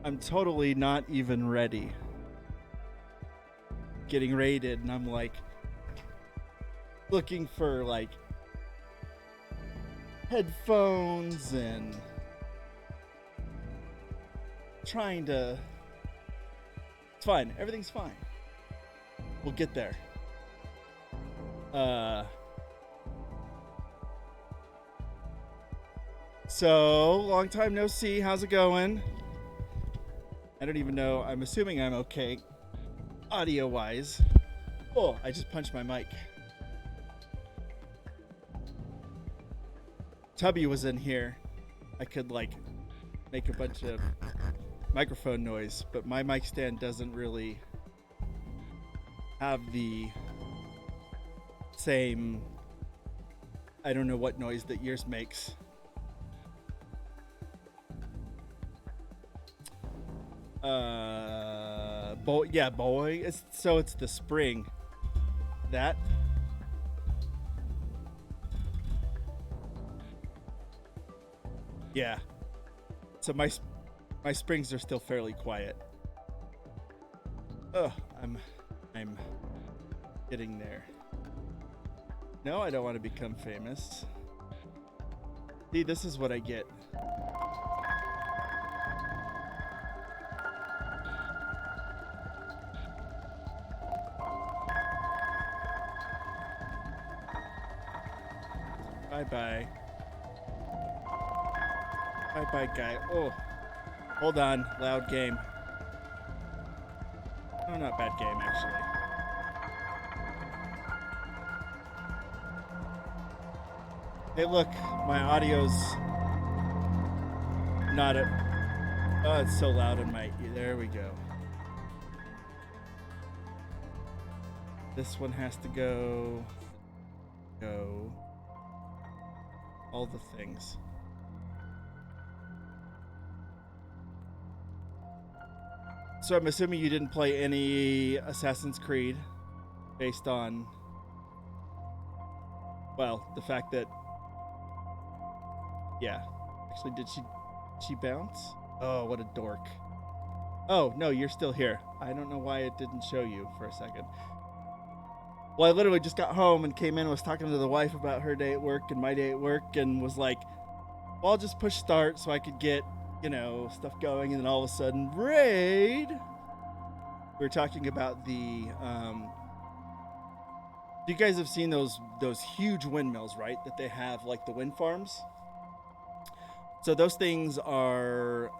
I'm totally not even ready. Getting raided, and I'm like looking for like headphones and trying to. It's fine. Everything's fine. We'll get there. So, long time no see. How's it going? I don't even know. I'm assuming I'm okay audio wise. Oh, I just punched my mic. Tubby was in here. I could like make a bunch of microphone noise, but my mic stand doesn't really have the same, I don't know what noise that yours makes. Boy. It's the spring. That. Yeah. So my springs are still fairly quiet. Oh, I'm getting there. No, I don't want to become famous. See, this is what I get. Bye-bye. Bye-bye, guy. Oh, hold on. Loud game. Oh, not bad game, actually. Hey, look. My audio's not a... Oh, it's so loud in my... There we go. This one has to go... All the things. So I'm assuming you didn't play any Assassin's Creed based on, well, the fact that, yeah. Actually, did she bounce? Oh, what a dork. Oh, no, you're still here. I don't know why it didn't show you for a second. Well, I literally just got home and came in and was talking to the wife about her day at work and my day at work and was like, well, I'll just push start so I could get, stuff going. And then all of a sudden, raid. We were talking about the, you guys have seen those huge windmills, right? That they have like the wind farms. So those things are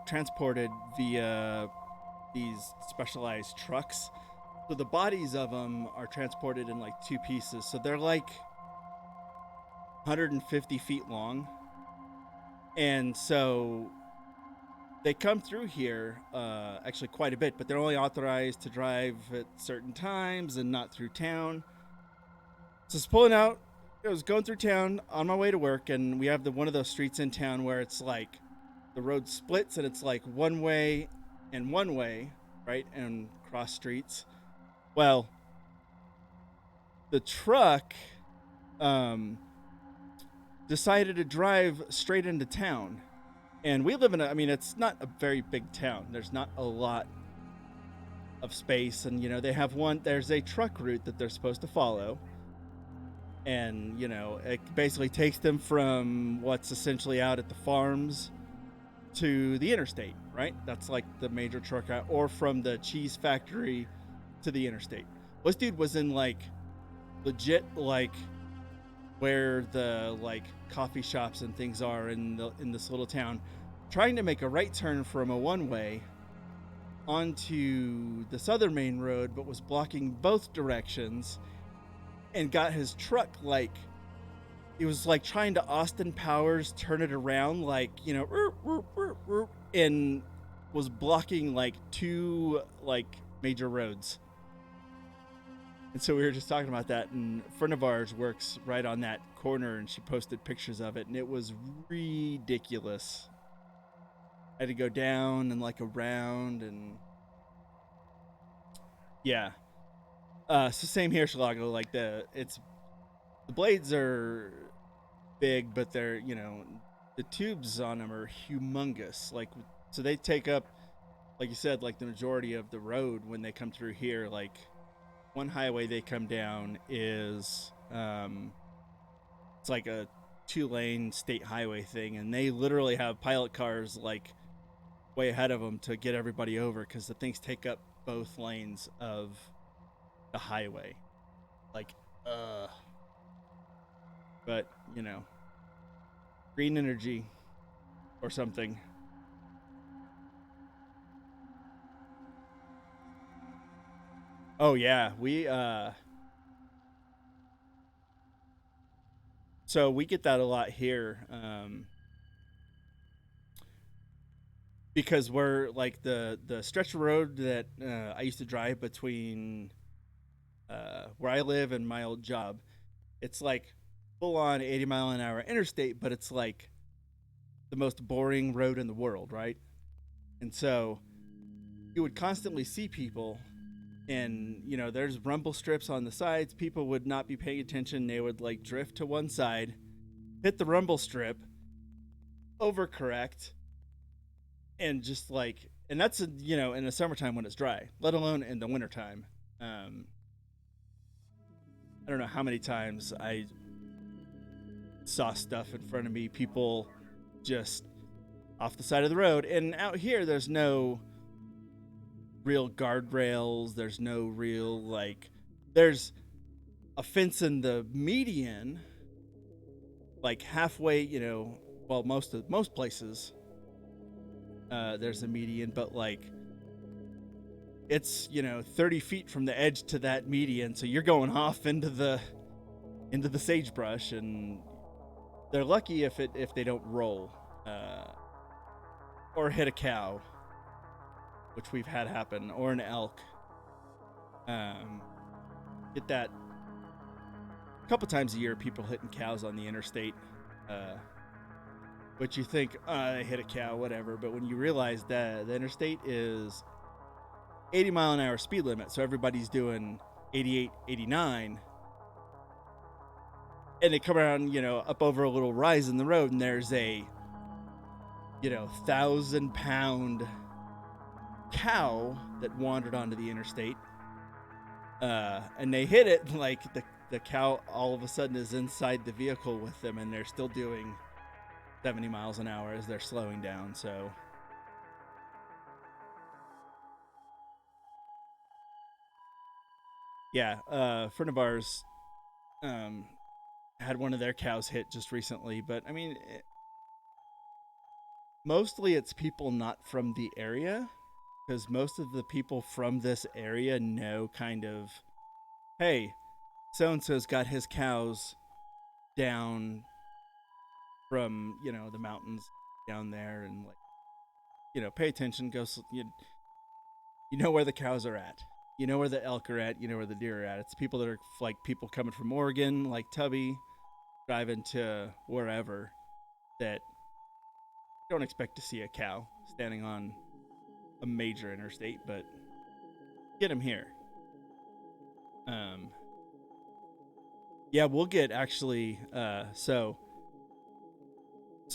transported via these specialized trucks. So the bodies of them are transported in like two pieces. So they're like 150 feet long. And so they come through here actually quite a bit, but they're only authorized to drive at certain times and not through town. So it's pulling out. I was going through town on my way to work, and we have one of those streets in town where it's like the road splits and it's like one way and one way, right? And cross streets. Well, the truck decided to drive straight into town. And we live in it's not a very big town. There's not a lot of space. And, there's a truck route that they're supposed to follow. And, it basically takes them from what's essentially out at the farms to the interstate, right? That's like the major truck route, or from the cheese factory to the interstate. This dude was in like legit like where the like coffee shops and things are in this little town, trying to make a right turn from a one-way onto this other main road, but was blocking both directions and got his truck like it was like trying to Austin Powers turn it around, like, and was blocking like two like major roads. And so we were just talking about that, and a friend of ours works right on that corner, and she posted pictures of it, and it was ridiculous. I had to go down and like around, and yeah. So same here, Shalago. Like the blades are big, but they're the tubes on them are humongous. Like, so they take up like you said, like the majority of the road when they come through here, like one highway they come down is it's like a 2 lane state highway thing, and they literally have pilot cars like way ahead of them to get everybody over because the things take up both lanes of the highway. Like, uh, but green energy or something. Oh yeah, so we get that a lot here, because we're like the stretch of road that I used to drive between where I live and my old job. It's like full on 80-mile-an-hour interstate, but it's like the most boring road in the world, right? And so you would constantly see people, and there's rumble strips on the sides. People would not be paying attention. They would like drift to one side, hit the rumble strip, overcorrect, and just like, and that's in the summertime when it's dry, let alone in the wintertime. um I don't know how many times I saw stuff in front of me, people just off the side of the road. And out here there's no real guardrails, there's no real, like, there's a fence in the median, like halfway, well, most places there's a median, but like it's 30 feet from the edge to that median, so you're going off into the sagebrush, and they're lucky if they don't roll uh, or hit a cow, which we've had happen, or an elk. Get that a couple times a year, people hitting cows on the interstate. uh, but you think, I hit a cow, whatever, but when you realize that the interstate is 80-mile-an-hour speed limit, so everybody's doing 88, 89, and they come around, up over a little rise in the road, and there's a 1,000-pound cow that wandered onto the interstate, and they hit it, like the cow all of a sudden is inside the vehicle with them, and they're still doing 70 miles an hour as they're slowing down. So yeah, a friend of ours um, had one of their cows hit just recently, but I mean, mostly it's people not from the area, because most of the people from this area know, kind of, hey, so and so's got his cows down from the mountains down there, and like, pay attention, go, you know where the cows are at, you know where the elk are at, you know where the deer are at. It's people that are like people coming from Oregon, like Tubby, driving to wherever, that don't expect to see a cow standing on a major interstate, but get them here. um yeah, we'll get, actually, so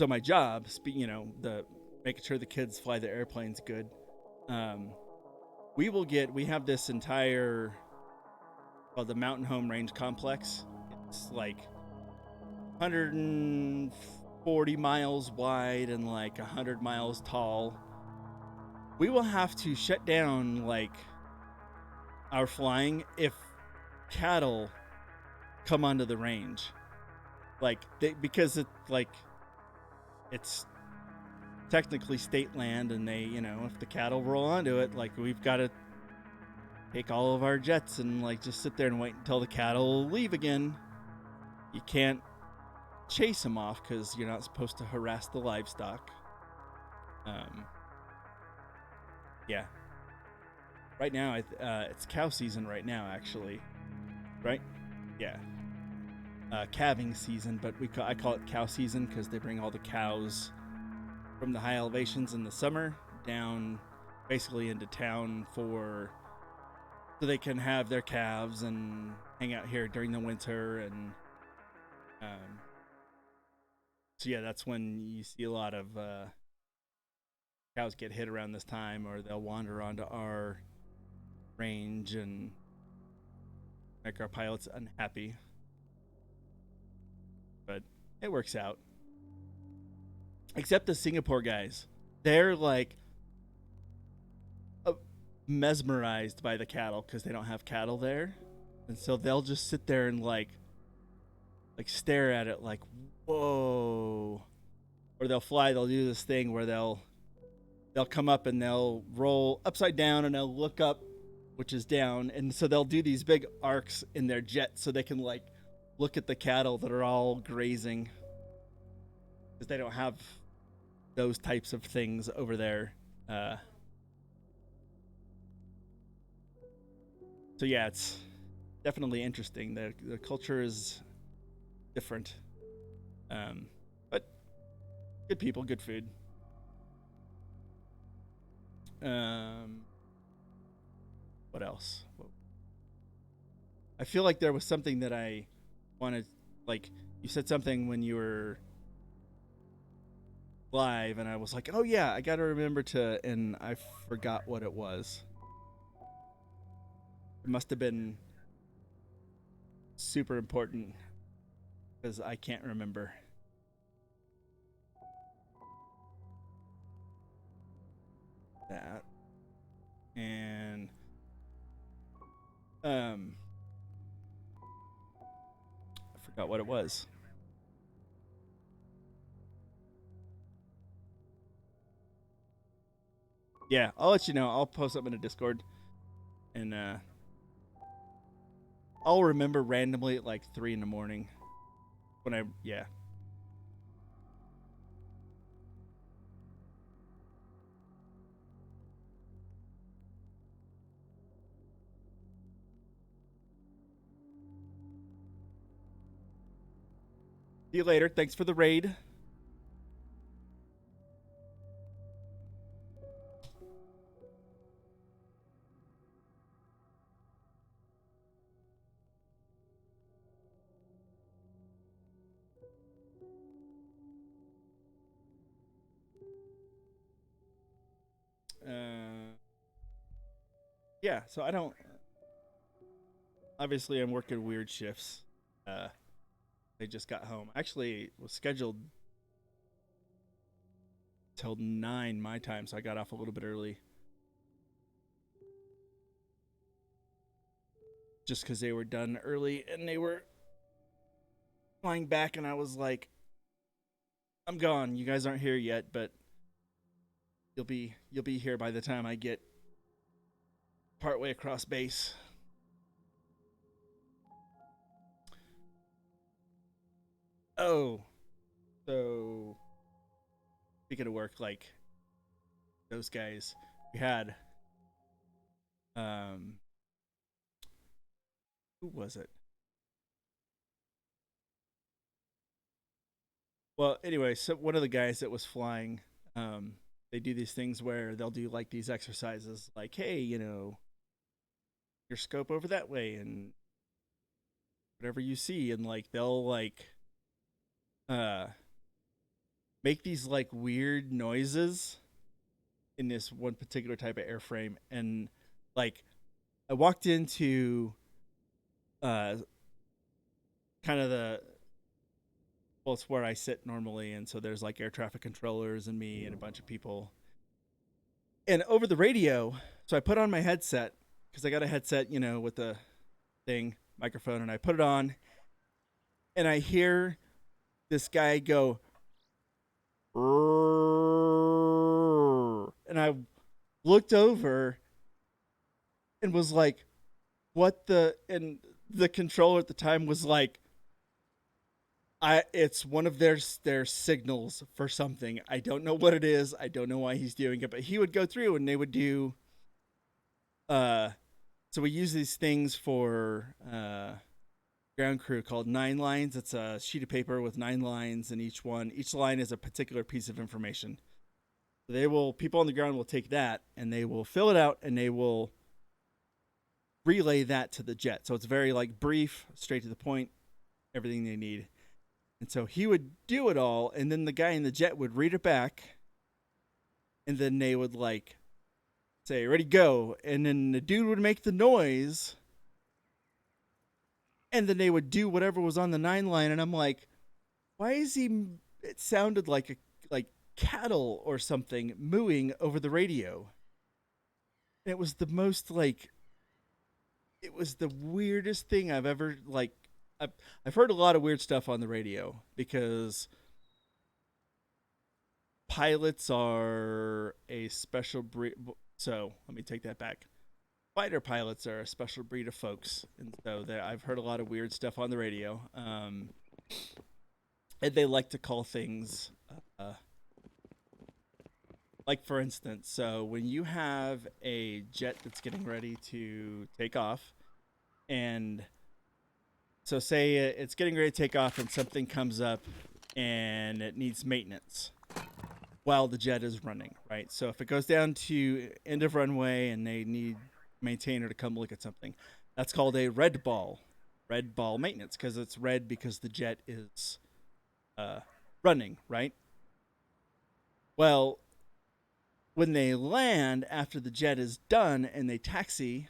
my job, the making sure the kids fly the airplanes good. um we have this entire, called the Mountain Home Range Complex. It's like 140 miles wide and like 100 miles tall. We will have to shut down like our flying if cattle come onto the range, because it's technically state land, and they, if the cattle roll onto it, like, we've got to take all of our jets and like just sit there and wait until the cattle leave again. You can't chase them off because you're not supposed to harass the livestock. um yeah, right now it's cow season right now, actually, right? Yeah. Calving season, but I call it cow season because they bring all the cows from the high elevations in the summer down basically into town, so they can have their calves and hang out here during the winter. And um, so yeah, that's when you see a lot of cows get hit around this time, or they'll wander onto our range and make our pilots unhappy. But it works out. Except the Singapore guys, they're like mesmerized by the cattle because they don't have cattle there, and so they'll just sit there and like stare at it like, whoa. Or they'll fly. They'll do this thing where they'll come up and they'll roll upside down and they'll look up, which is down, and so they'll do these big arcs in their jet so they can like look at the cattle that are all grazing because they don't have those types of things over there. So yeah, it's definitely interesting. The culture is different, but good people, good food. Um, what else? I feel like there was something that I wanted. Like you said something when you were live, and I was like, oh yeah, I got to remember to, and I forgot what it was. It must have been super important because I can't remember. That and I forgot what it was. Yeah, I'll let you know. I'll post up in a Discord, and I'll remember randomly at like 3 in the morning when I yeah. See you later. Thanks for the raid. Uh, yeah, so I don't. Obviously, I'm working weird shifts. Uh, they just got home. Actually, was scheduled till 9 my time, so I got off a little bit early. Just because they were done early and they were flying back, and I was like, I'm gone. You guys aren't here yet, but you'll be here by the time I get partway across base. Oh, so speaking of work, like those guys, we had um, who was it? Well, anyway, so one of the guys that was flying, they do these things where they'll do like these exercises, like, hey, your scope over that way, and whatever you see, and like they'll like uh make these like weird noises in this one particular type of airframe, and like I walked into uh kind of the well, it's where I sit normally, and so there's like air traffic controllers and me and a bunch of people. And over the radio, so I put on my headset because I got a headset, with the thing microphone, and I put it on, and I hear this guy go, and I looked over and was like, "What the?" And the controller at the time was like, it's one of their signals for something. I don't know what it is. I don't know why he's doing it, but he would go through and they would do uh so we use these things for ground crew called 9 lines. It's a sheet of paper with 9 lines, and each line is a particular piece of information. People on the ground will take that and they will fill it out and they will relay that to the jet. So it's very like brief, straight to the point, everything they need. And so he would do it all, and then the guy in the jet would read it back, and then they would like say, "Ready, go," and then the dude would make the noise, and then they would do whatever was on the 9 line, and I'm like, why is he? It sounded like cattle or something mooing over the radio. And it was the most like it was the weirdest thing I've ever like. I've, I've heard a lot of weird stuff on the radio because pilots are a special breed. So let me take that back. Fighter pilots are a special breed of folks, and so I've heard a lot of weird stuff on the radio. And they like to call things, uh, like for instance, so when you have a jet that's getting ready to take off, and so say it's getting ready to take off, and something comes up, and it needs maintenance while the jet is running, right? So if it goes down to end of runway and they need maintainer to come look at something, that's called a red ball maintenance, because it's red because the jet is running, right? Well, when they land after the jet is done and they taxi,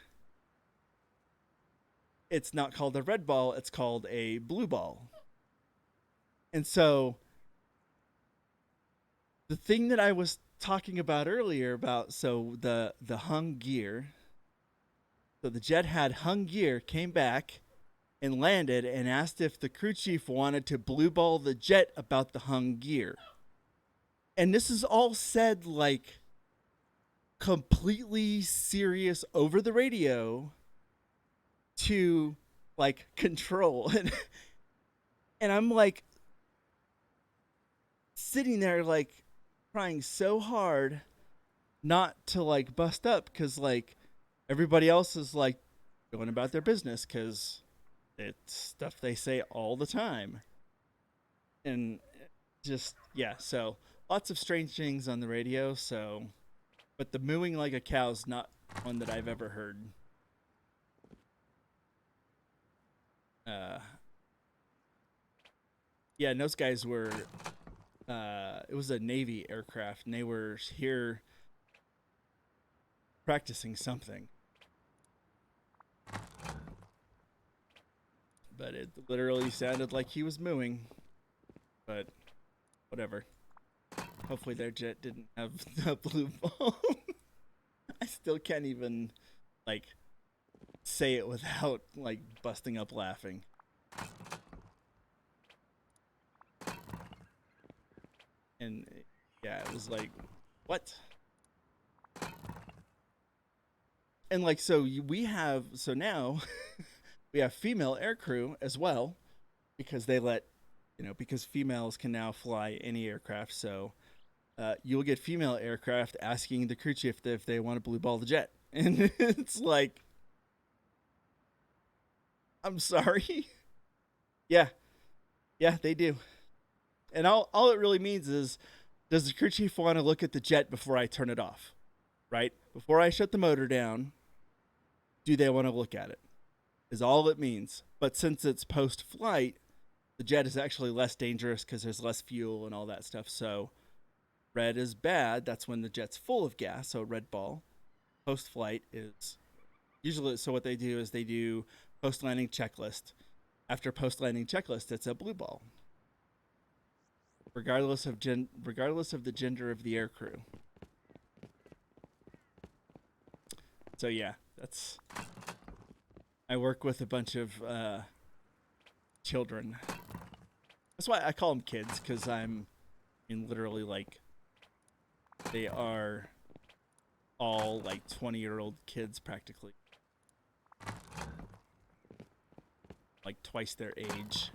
it's not called a red ball, it's called a blue ball. And so the thing that I was talking about earlier about, so the hung gear, so the jet had hung gear, came back and landed and asked if the crew chief wanted to blue ball the jet about the hung gear. And this is all said like completely serious over the radio to like control. And I'm like sitting there like trying so hard not to like bust up, because like everybody else is like going about their business because it's stuff they say all the time. And just yeah, so lots of strange things on the radio. So but the mooing like a cow's not one that I've ever heard. uh yeah, and those guys were it was a Navy aircraft, and they were here practicing something, but it literally sounded like he was mooing. But whatever. Hopefully their jet didn't have the blue ball. I still can't even like say it without like busting up laughing. And yeah, it was like, what? And like, so we have, so now we have female aircrew as well, because they let, because females can now fly any aircraft. So you'll get female aircraft asking the crew chief if they want to blue ball the jet. And it's like, I'm sorry. Yeah, yeah, they do. And all it really means is, does the crew chief want to look at the jet before I turn it off? Right? Before I shut the motor down, do they want to look at it? Is all it means. But since it's post flight, the jet is actually less dangerous because there's less fuel and all that stuff. So red is bad. That's when the jet's full of gas. So red ball. Post flight is usually, so what they do is they do post landing checklist. After post landing checklist, it's a blue ball, regardless of the gender of the air crew. So yeah, that's. I work with a bunch of children. That's why I call them kids, because literally like, they are all like 20-year-old kids practically, like twice their age.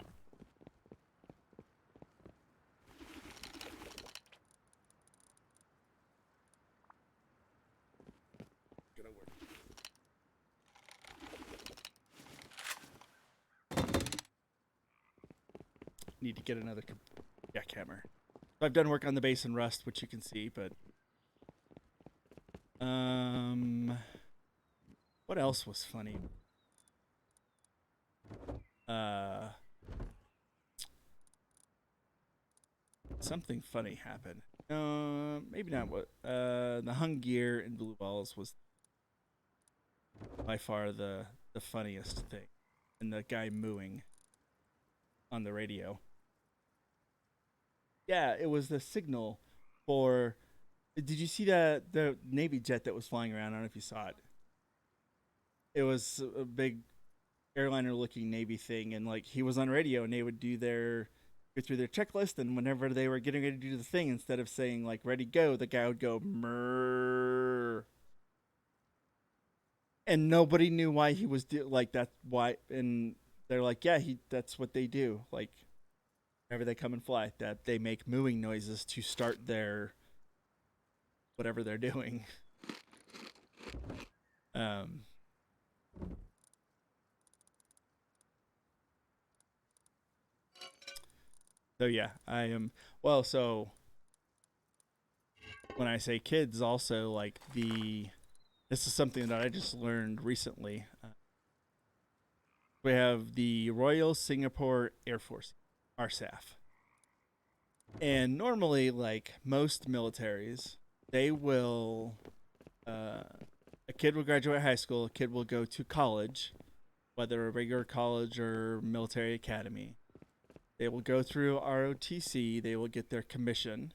Need to get another jackhammer. I've done work on the base in Rust, which you can see, but what else was funny? Something funny happened. Maybe not. What the hung gear in Blue Balls was by far the funniest thing, and the guy mooing on the radio. Yeah, it was the signal for. Did you see that the Navy jet that was flying around? I don't know if you saw it. It was a big airliner looking Navy thing, and like he was on radio, and they would do their go through their checklist, and whenever they were getting ready to do the thing, instead of saying like "ready go," the guy would go "mrrr," and nobody knew why he was like that. Why? And they're like, "Yeah, he. That's what they do. Like whenever they come and fly, that they make mooing noises to start their whatever they're doing." Um, so yeah, I am. Well, so when I say kids, also like the this is something that I just learned recently. We have the Royal Singapore Air Force, RSAF, and normally, like most militaries, they will a kid will graduate high school, a kid will go to college, whether a regular college or military academy. They will go through ROTC, they will get their commission,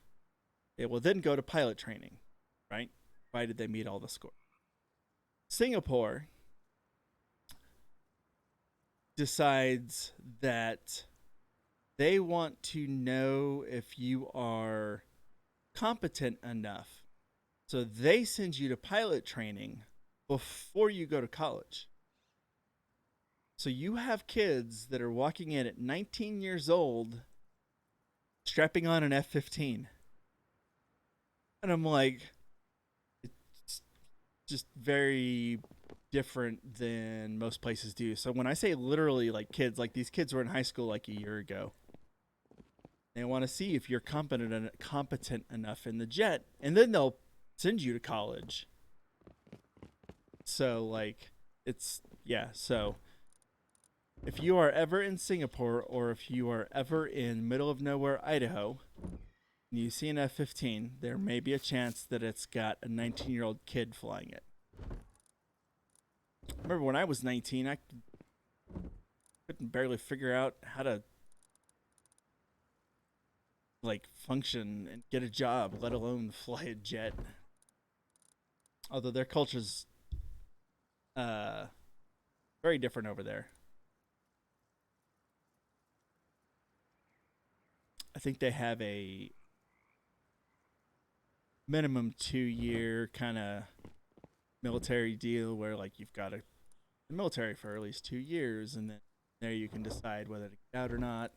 they will then go to pilot training, right? Provided they meet all the scores. Singapore decides that they want to know if you are competent enough. So they send you to pilot training before you go to college. So you have kids that are walking in at 19 years old strapping on an F 15. And I'm like, it's just very different than most places do. So when I say literally like kids, like these kids were in high school like a year ago. They want to see if you're competent enough in the jet, and then they'll send you to college. So like it's yeah, so if you are ever in Singapore or if you are ever in middle of nowhere Idaho and you see an F-15, there may be a chance that it's got a 19-year-old kid flying it. Remember when I was 19, I couldn't barely figure out how to like function and get a job, let alone fly a jet. Although their culture's uh very different over there. I think they have a minimum 2 year kind of military deal where like you've got to the military for at least 2 years, and then there you can decide whether to get out or not.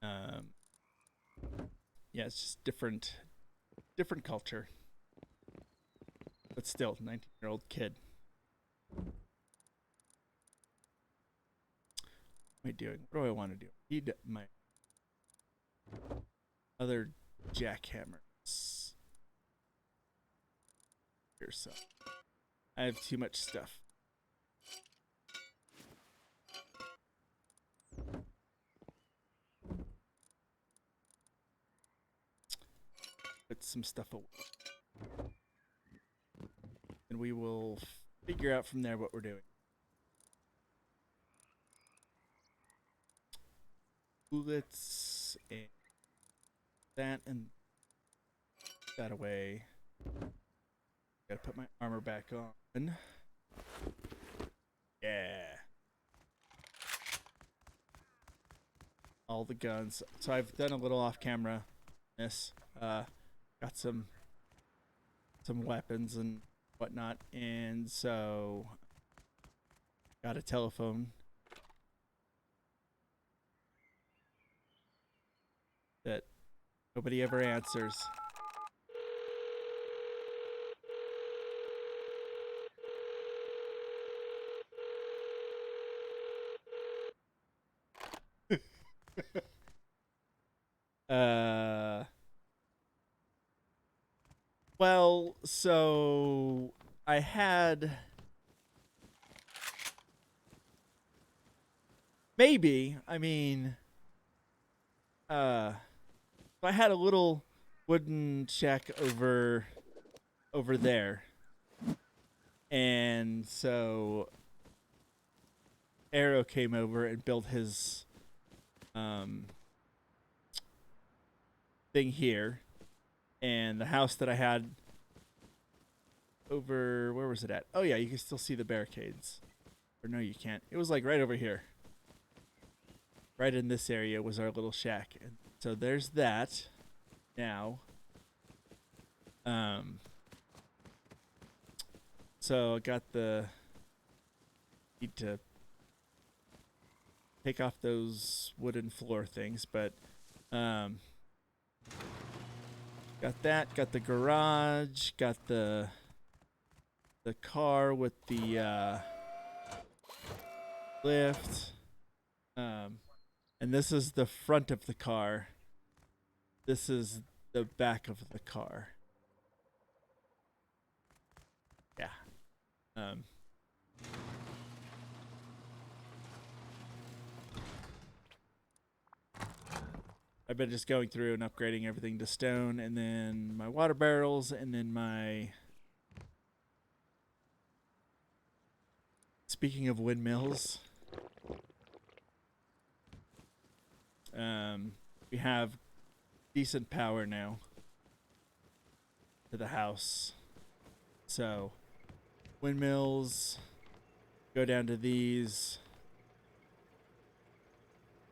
Um, yeah, it's just different culture, but still, 19-year-old kid. What am I doing? What do I want to do? I need my other jackhammers. Here, so I have too much stuff. Put some stuff away. And we will figure out from there what we're doing. Bullets and that and that away. Gotta put my armor back on. Yeah. All the guns. So I've done a little off camera. This got some weapons and whatnot, and so got a telephone that nobody ever answers. uh well, so I had maybe, I mean, I had a little wooden shack over there. And so Arrow came over and built his thing here. And the house that I had over, where was it at? Oh yeah, you can still see the barricades. Or no, you can't. It was like right over here. Right in this area was our little shack. And so there's that. Now. So I got the, need to take off those wooden floor things, but got that, got the garage, got the car with the lift, and this is the front of the car. This is the back of the car. Yeah. I've been just going through and upgrading everything to stone, and then my water barrels, and then my... Speaking of windmills, we have decent power now to the house. So, windmills, go down to these.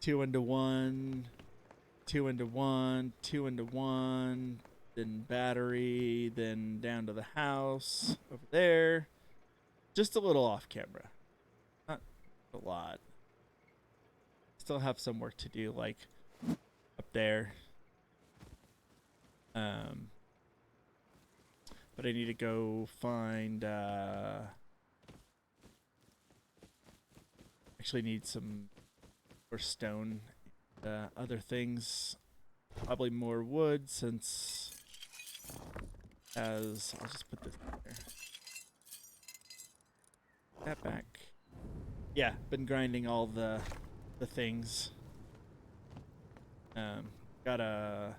2 into 1, 2 into 1, 2 into 1, then battery, then down to the house over there. Just a little off camera. Not a lot. Still have some work to do, like up there. But I need to go find, actually need some more stone, other things. Probably more wood, since as I'll just put this in there. That back. Yeah, been grinding all the things. Got a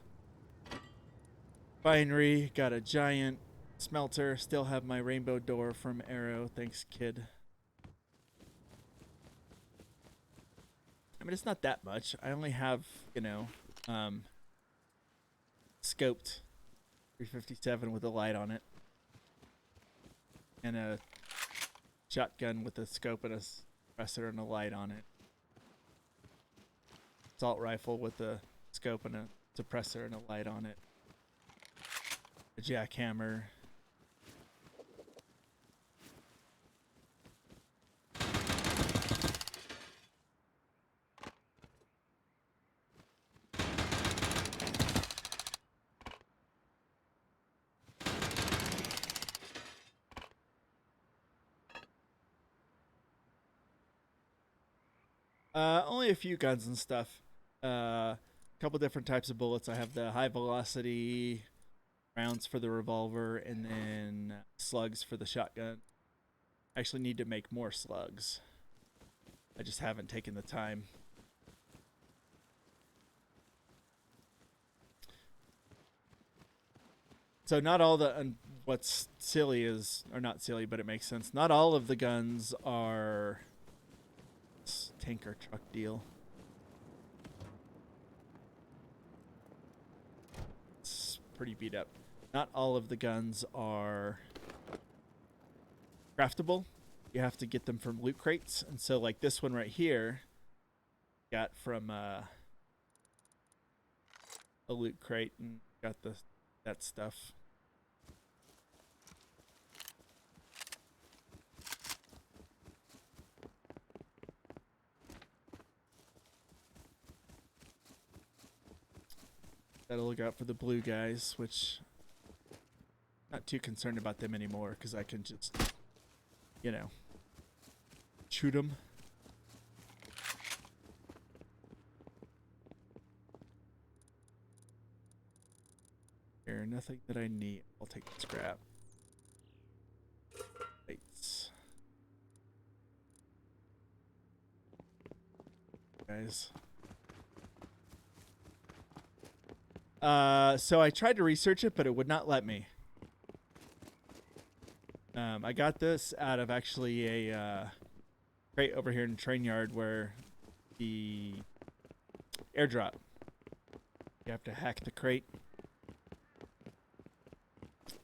bindery, got a giant smelter. Still have my rainbow door from Arrow. Thanks, kid. I mean, it's not that much. I only have, you know, scoped 357 with a light on it, and a shotgun with a scope and a suppressor and a light on it. Assault rifle with a scope and a suppressor and a light on it. A jackhammer. Only a few guns and stuff. Couple different types of bullets. I have the high velocity rounds for the revolver, and then slugs for the shotgun. I actually need to make more slugs. I just haven't taken the time. So not all the, what's silly is, or not silly, but it makes sense. Not all of the guns are tanker truck deal. It's pretty beat up. Not all of the guns are craftable. You have to get them from loot crates. And so like this one right here, got from a loot crate, and got that stuff. Gotta look out for the blue guys, which not too concerned about them anymore, because I can just, you know, shoot them. Here, nothing that I need. I'll take the scrap. Lights. Guys. So I tried to research it, but it would not let me. I got this out of actually a crate over here in the train yard where the airdrop. You have to hack the crate.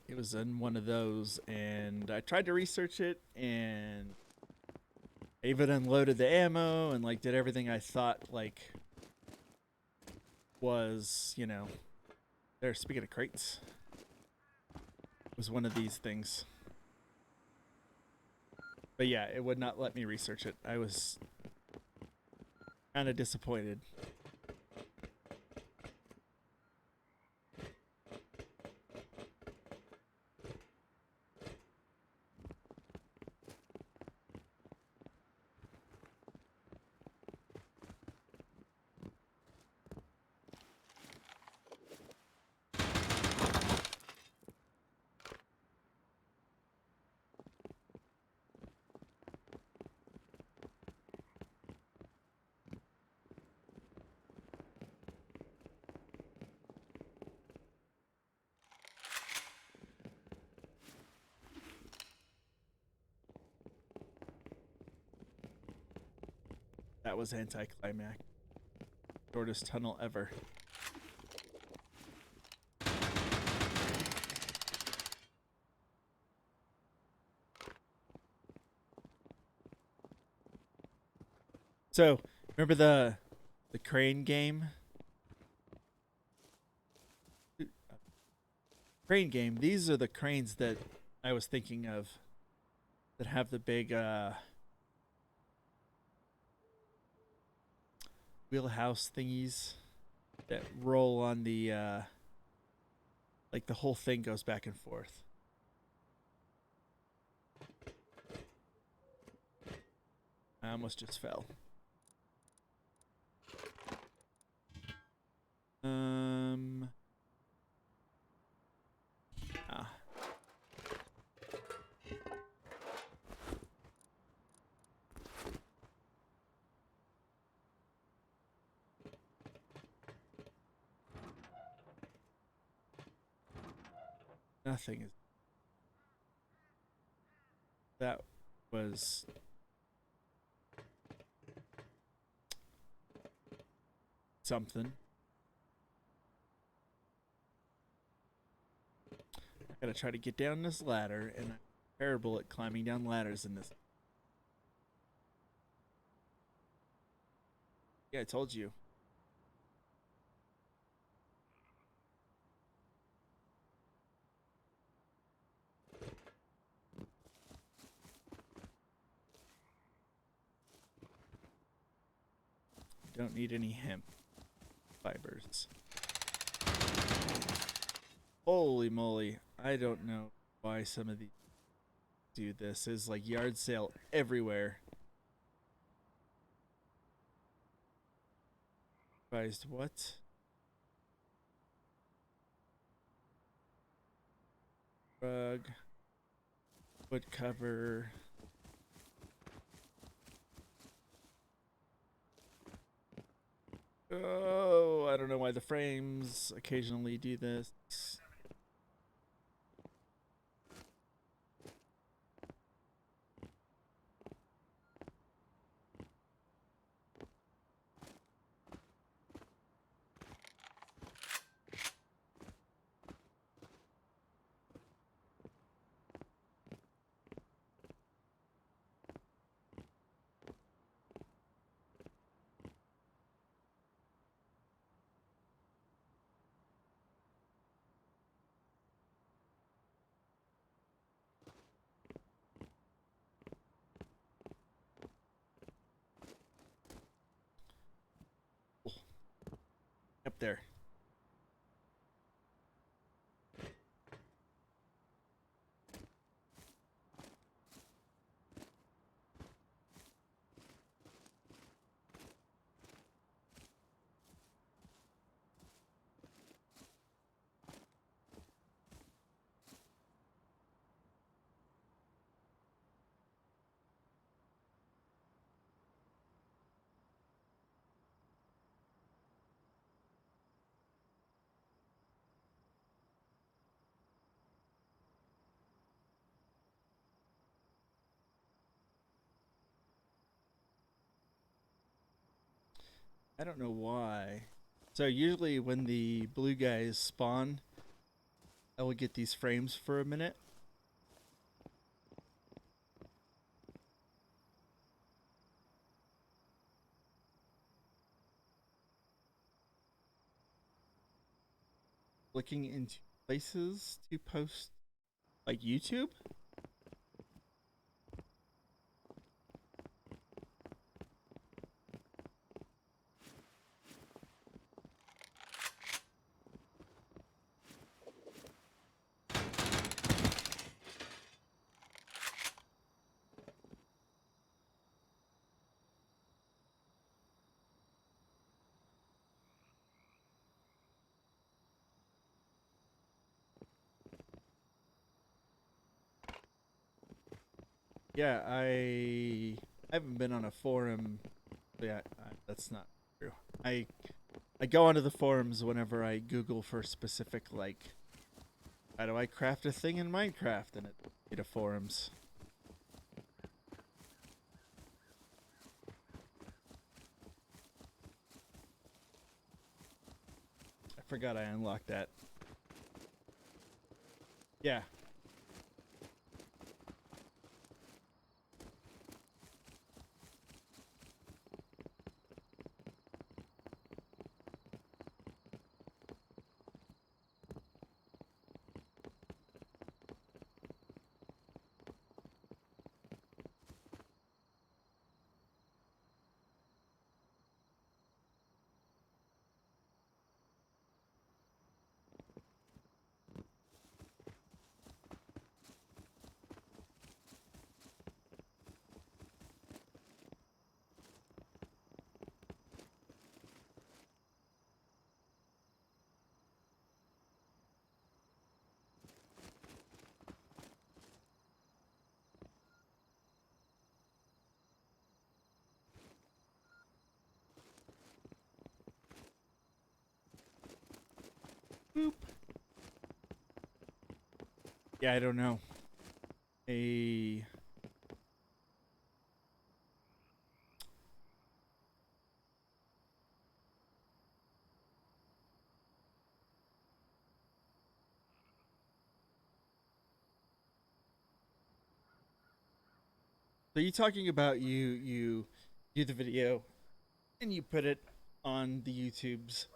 It was in one of those, and I tried to research it, and I even unloaded the ammo and like did everything I thought like was, you know. There, speaking of crates, it was one of these things. But yeah, it would not let me research it. I was kind of disappointed. That was anticlimactic. Shortest tunnel ever. So, remember the crane game? Crane game. These are the cranes that I was thinking of that have the big wheelhouse thingies that roll on the like the whole thing goes back and forth. I almost just fell. Ah. Nothing is. That was something. I gotta try to get down this ladder, and I'm terrible at climbing down ladders in this. Yeah, I told you. Don't need any hemp fibers. Holy moly. I don't know why some of these do this. There's like yard sale everywhere. Advised what? Rug. Wood cover. Oh, I don't know why the frames occasionally do this. Up there. I don't know why. So usually when the blue guys spawn, I will get these frames for a minute. Looking into places to post, like YouTube. Yeah, I haven't been on a forum. Yeah, that's not true. I I go onto the forums whenever I Google for specific, like, how do I craft a thing in Minecraft, and it to forums. I forgot I unlocked that. Yeah. Boop. Yeah, I don't know. A So you talking about you do the video and you put it on the YouTubes,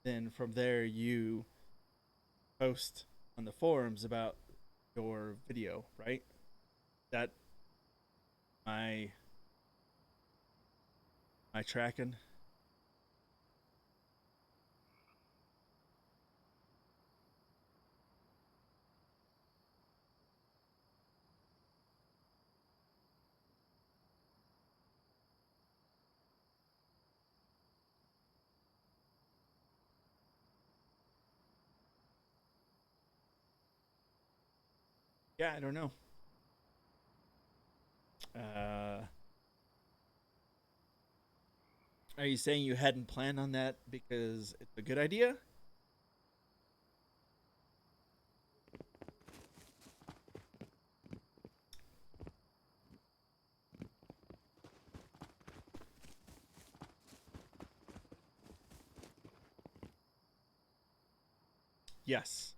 then from there you post on the forums about your video, right? That my my tracking. Yeah, I don't know. Uh, are you saying you hadn't planned on that because it's a good idea? Yes.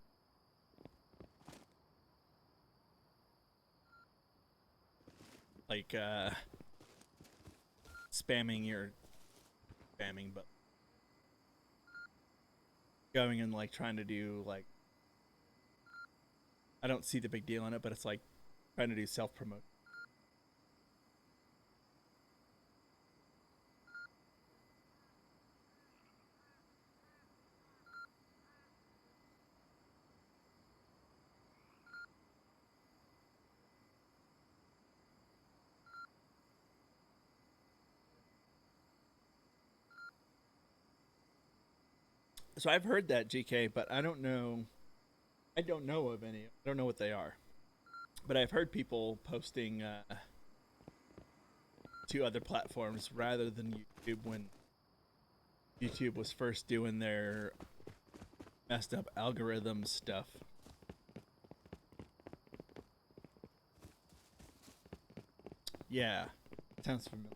Like spamming your spamming, but going and like trying to do like, I don't see the big deal in it, but it's like trying to do self promote. So I've heard that, GK, but I don't know. I don't know of any. I don't know what they are, but I've heard people posting to other platforms rather than YouTube when YouTube was first doing their messed up algorithm stuff. Yeah, sounds familiar.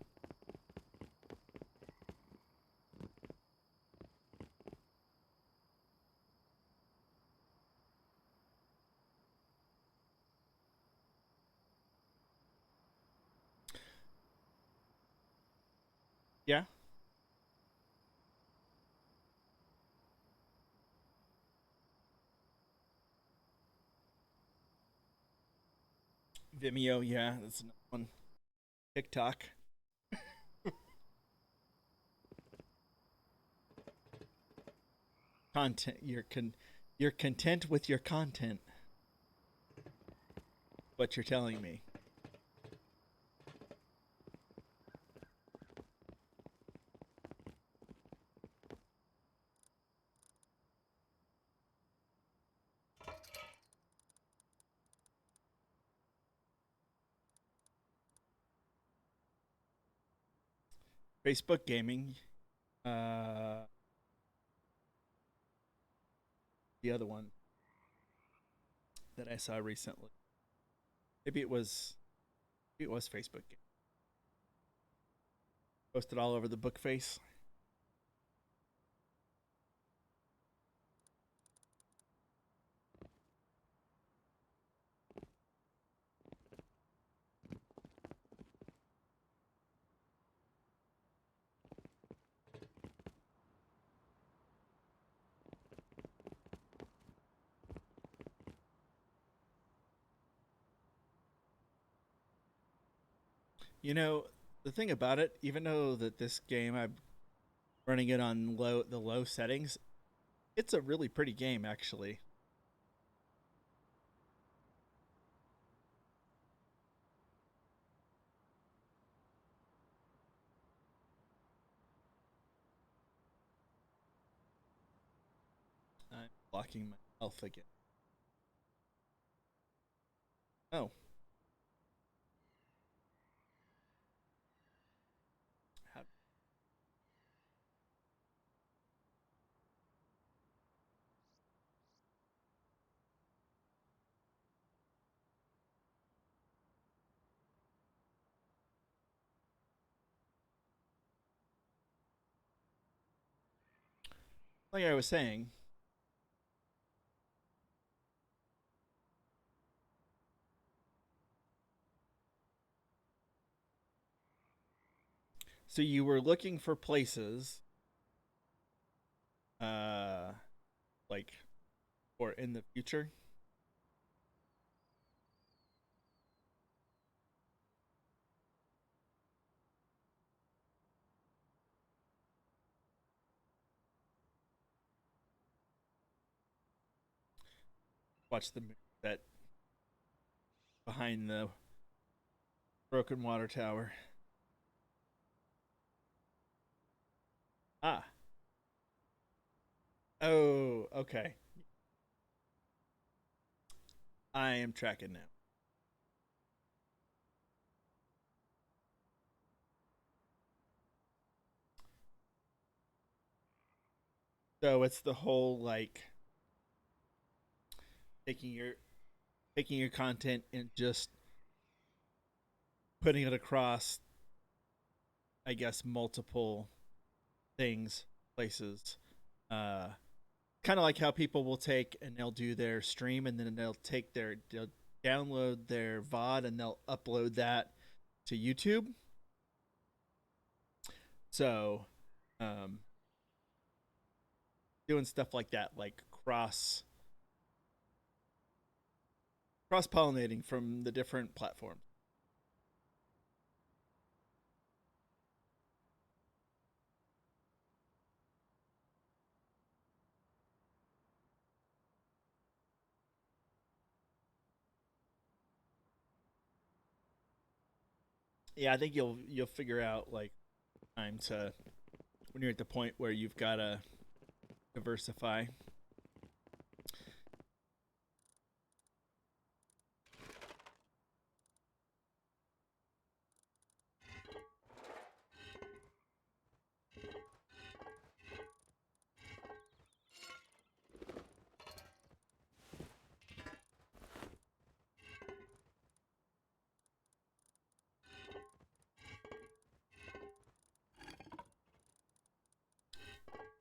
Yeah. Vimeo, yeah, that's another one. TikTok. Content. You're content with your content. What you're telling me. Facebook gaming. Uh, the other one that I saw recently. Maybe it was. Maybe it was Facebook. Posted all over the book face. You know, the thing about it, even though that this game I'm running it on low settings, it's a really pretty game actually. I'm blocking myself again. Oh, how, like I was saying, so you were looking for places, uh, like, or in the future. Watch the that behind the broken water tower. Ah, oh, okay. I am tracking now. So it's the whole like taking your taking your content and just putting it across, I guess, multiple things, places. Uh, Kind of like how people will take and they'll do their stream and then they'll download their VOD and they'll upload that to YouTube. So, um, doing stuff like that, like cross pollinating from the different platforms. Yeah, I think you'll figure out like time to when you're at the point where you've got to diversify.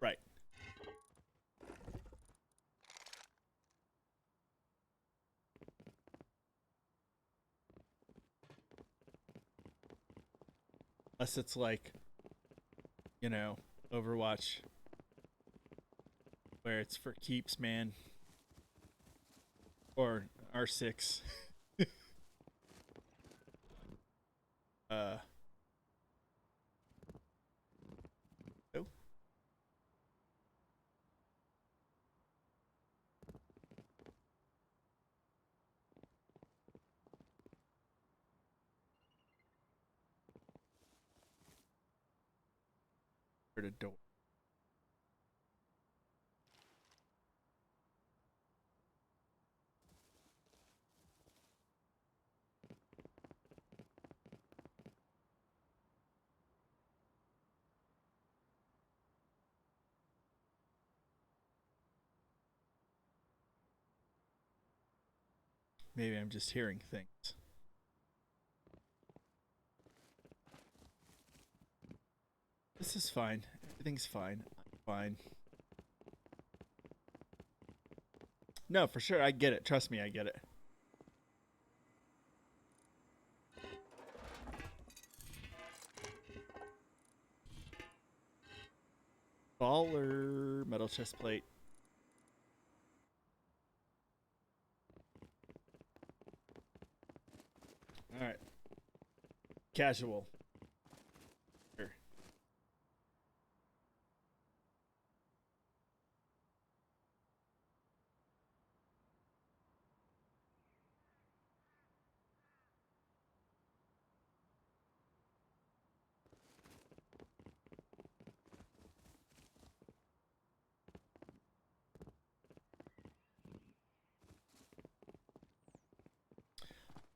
Right. Unless it's like you know, Overwatch, where it's for keeps, man, or R6. uh, oh, for the door. Maybe I'm just hearing things. This is fine. Everything's fine. I'm fine. No, for sure. I get it. Trust me, I get it. Baller metal chest plate. All right. Casual. Sure.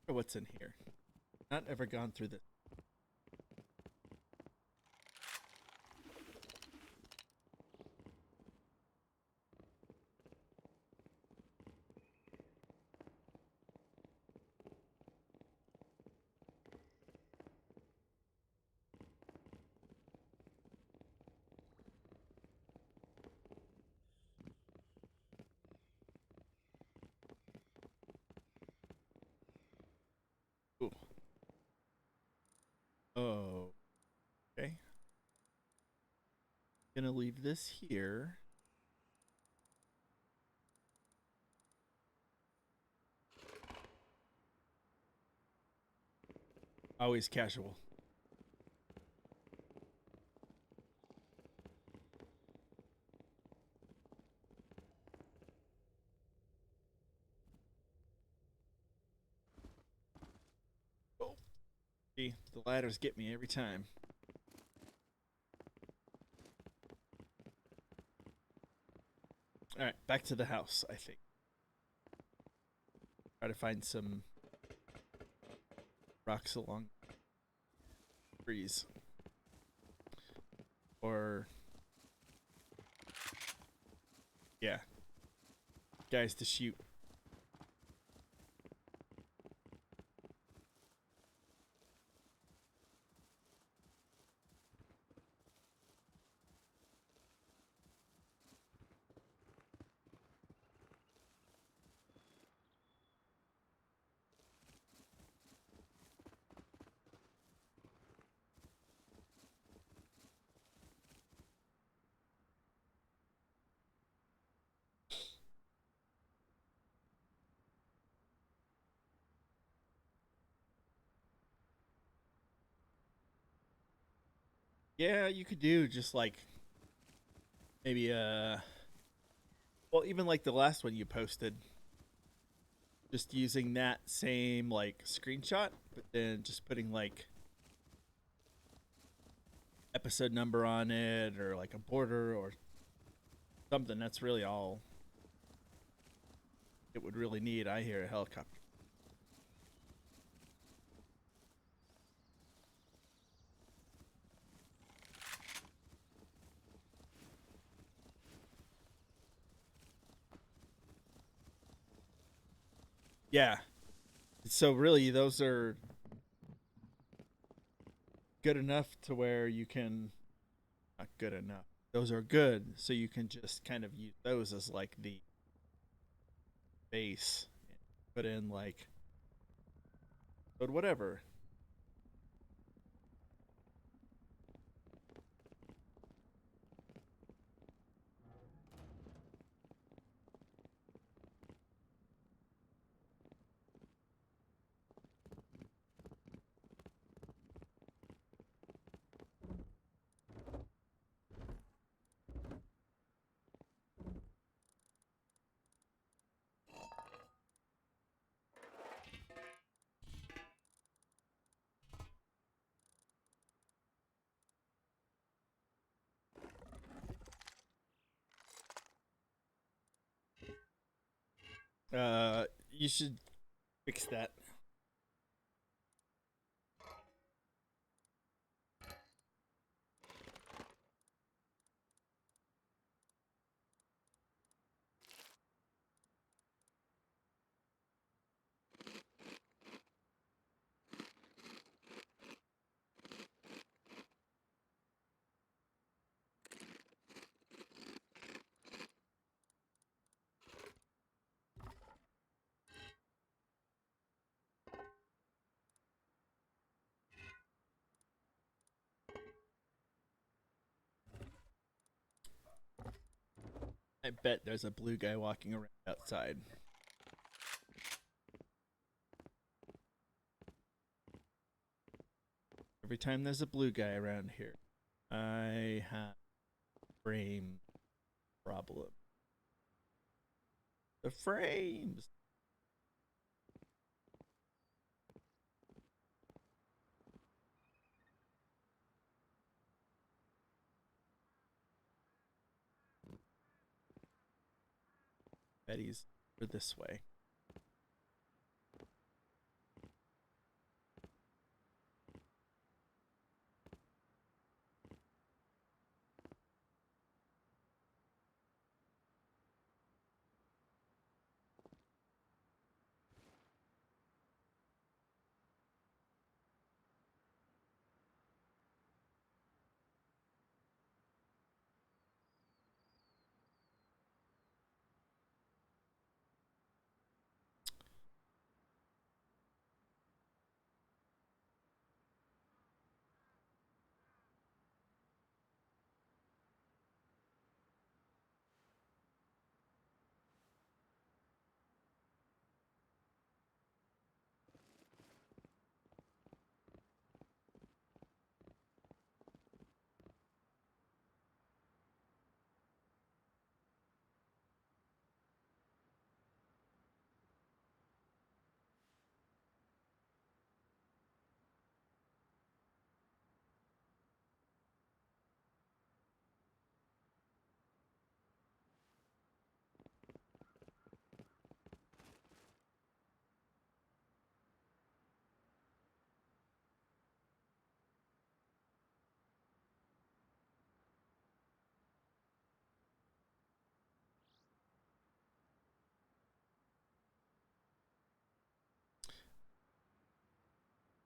What's in here? Not ever gone through this. Ooh. Oh. Okay. Gonna leave this here. Always casual. Oh. See, the ladders get me every time. All right, back to the house, I think. Try to find some rocks along trees. Or yeah, guys to shoot. Yeah, you could do just like maybe well, even like the last one you posted, just using that same like screenshot, but then just putting like episode number on it or like a border or something. That's really all it would really need. I hear a helicopter. Yeah. So really those are good enough to where you can not good enough. Those are good so you can just kind of use those as like the base. Put in like but whatever. You should fix that. I bet there's a blue guy walking around outside. Every time there's a blue guy around here, I have a frame problem. The frames. Betty's this way.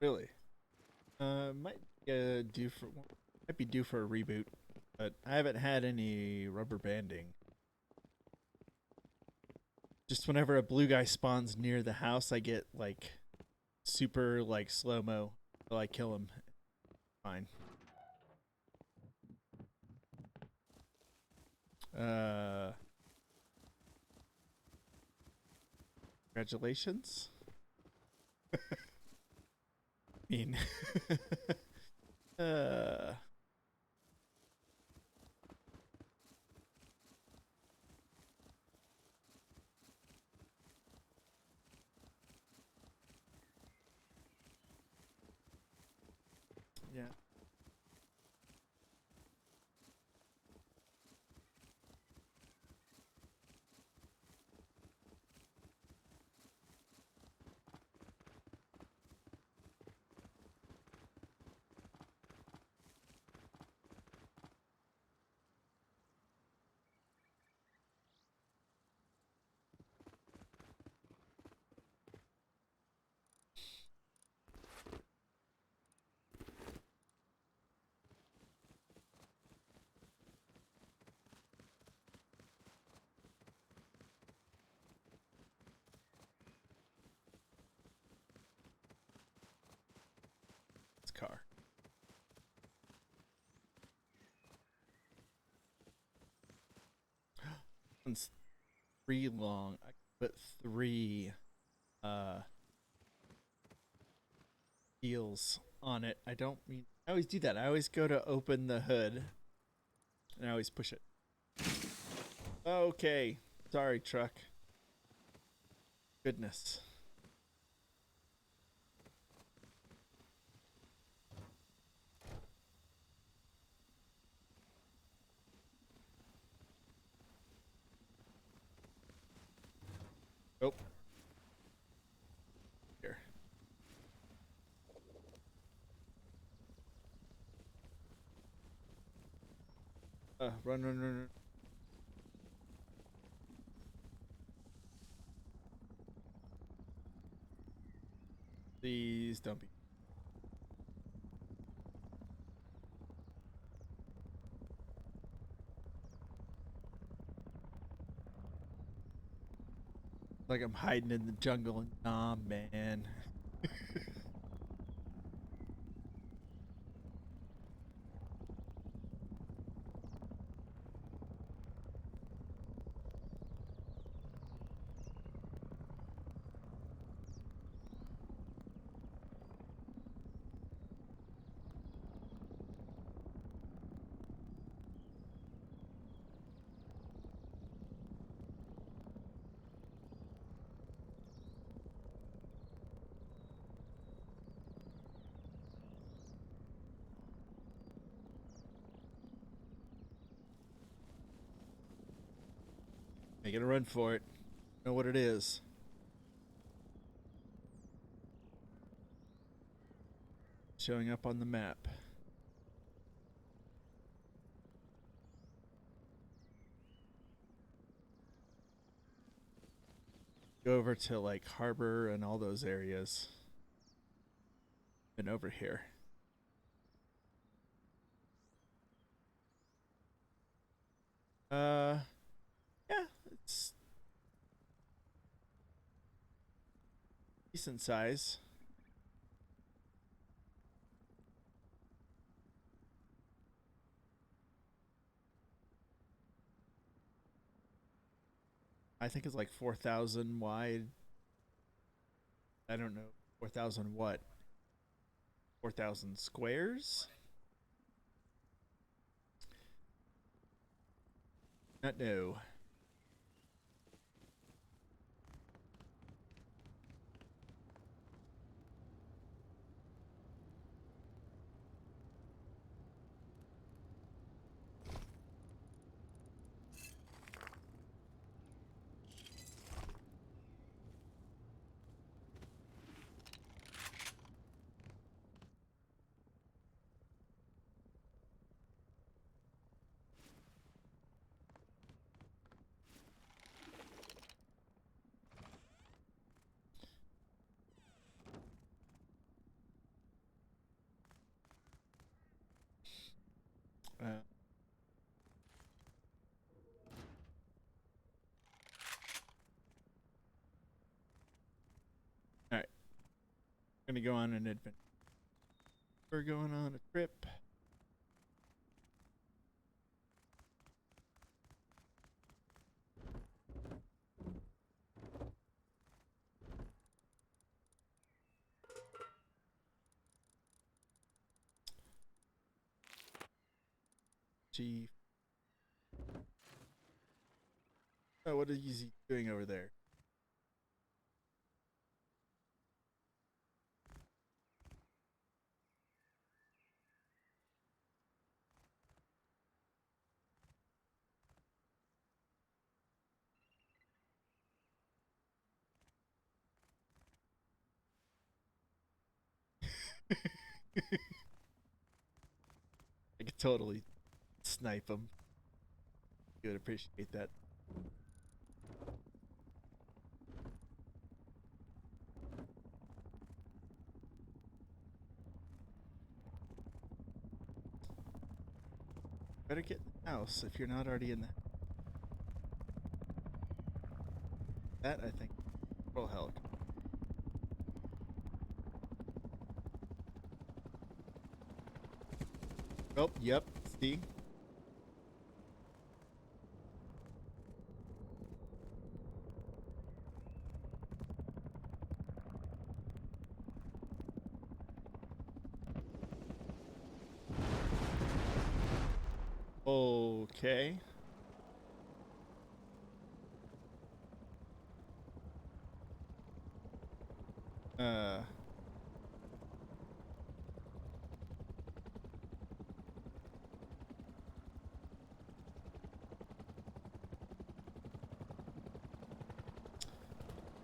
Really? Might be due for a reboot, but I haven't had any rubber banding. Just whenever a blue guy spawns near the house, I get like super like slow mo till I kill him. Fine. Congratulations. I mean, uh, yeah. This car. One's 3 long. I put 3 uh wheels on it. I don't mean I always do that. I always go to open the hood and I always push it. Okay. Sorry, truck. Goodness. Oh, here. Run, run, run, run. Please don't be. Like I'm hiding in the jungle and nah, man. Making a run for it. Know what it is. Showing up on the map. Go over to like Harbor and all those areas. And over here. Yeah, it's decent size. I think it's like 4,000 wide. I don't know. 4,000 what? 4,000 squares? Not no. Uh, all right. Gonna go on an adventure. We're going on a trip. Gee. Oh, what is he doing over there? I could totally snipe him. You would appreciate that. Better get in the house if you're not already in the. That I think will help. Oh, yep. See? Okay. Uh.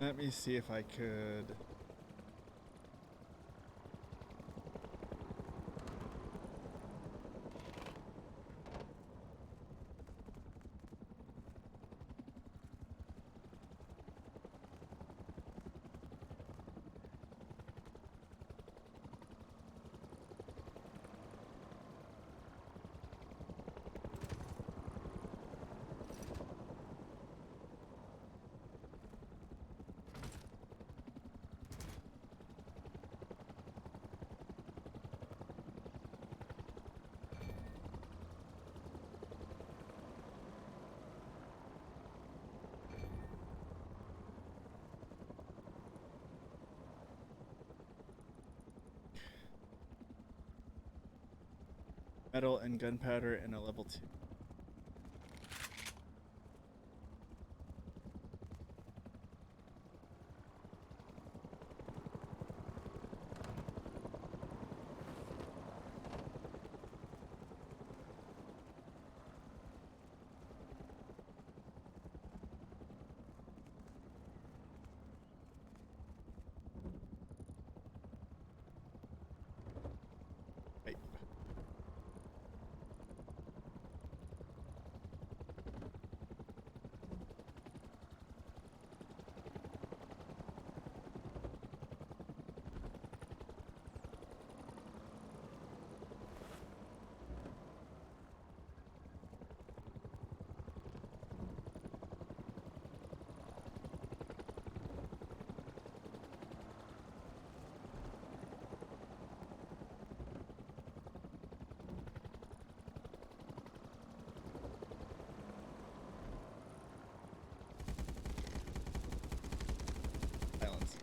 Let me see if I could. Metal and gunpowder in a level 2. Right. Silence.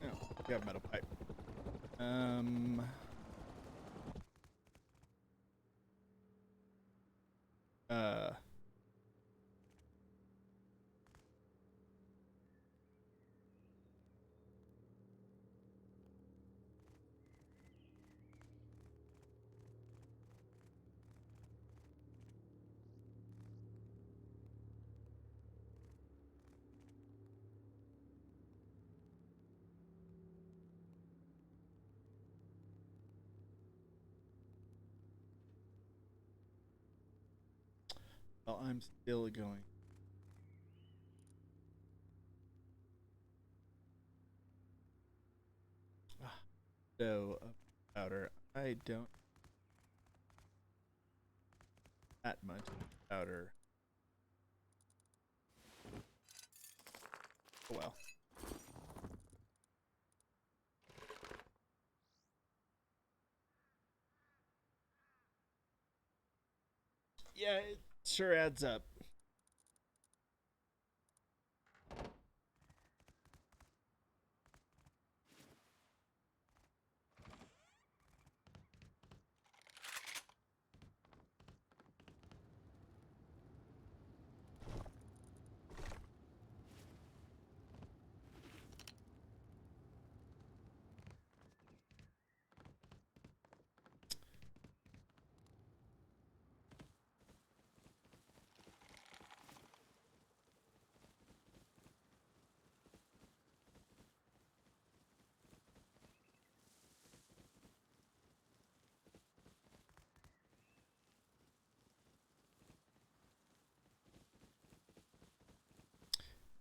Oh, you have metal pipe. Um. Uh. Well, I'm still going. Ah, so, powder. I don't that much powder. Oh well. Yeah, it sure adds up.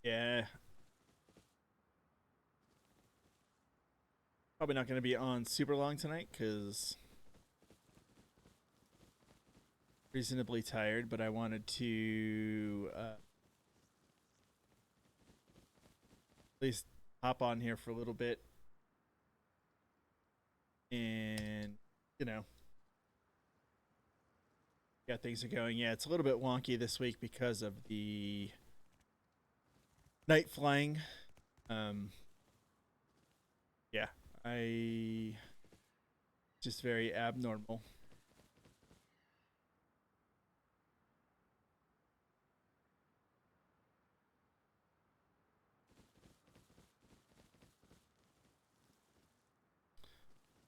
Yeah, probably not going to be on super long tonight because reasonably tired. But I wanted to at least hop on here for a little bit and you know Yeah, things are going. Yeah, it's a little bit wonky this week because of the night flying. Um, yeah, I just very abnormal.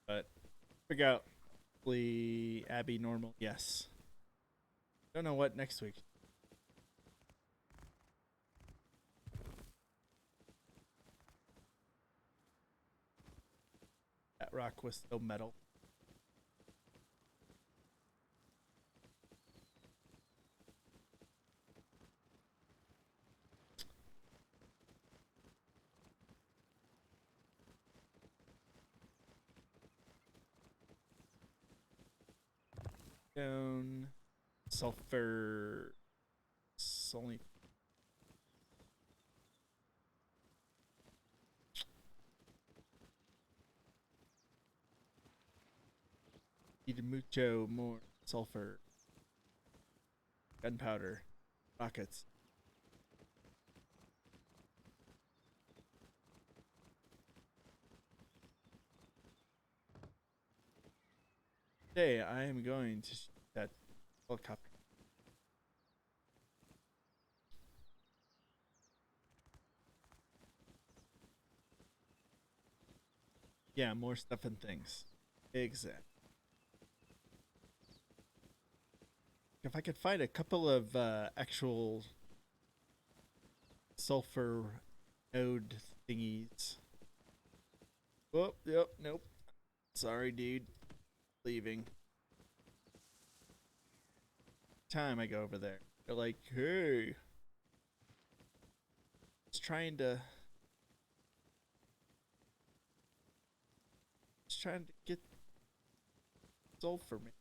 But figure out the Abby normal. Yes. Don't know what next week. That rock was still metal. Down sulfur. It's only need mucho more sulfur, gunpowder, rockets. Today I am going to shoot that helicopter. Yeah, more stuff and things. Exactly. If I could find a couple of actual sulfur node thingies. Oh, yep, nope. Sorry, dude. Leaving. Time I go over there, they're like, "Hey, it's trying to get sulfur, man."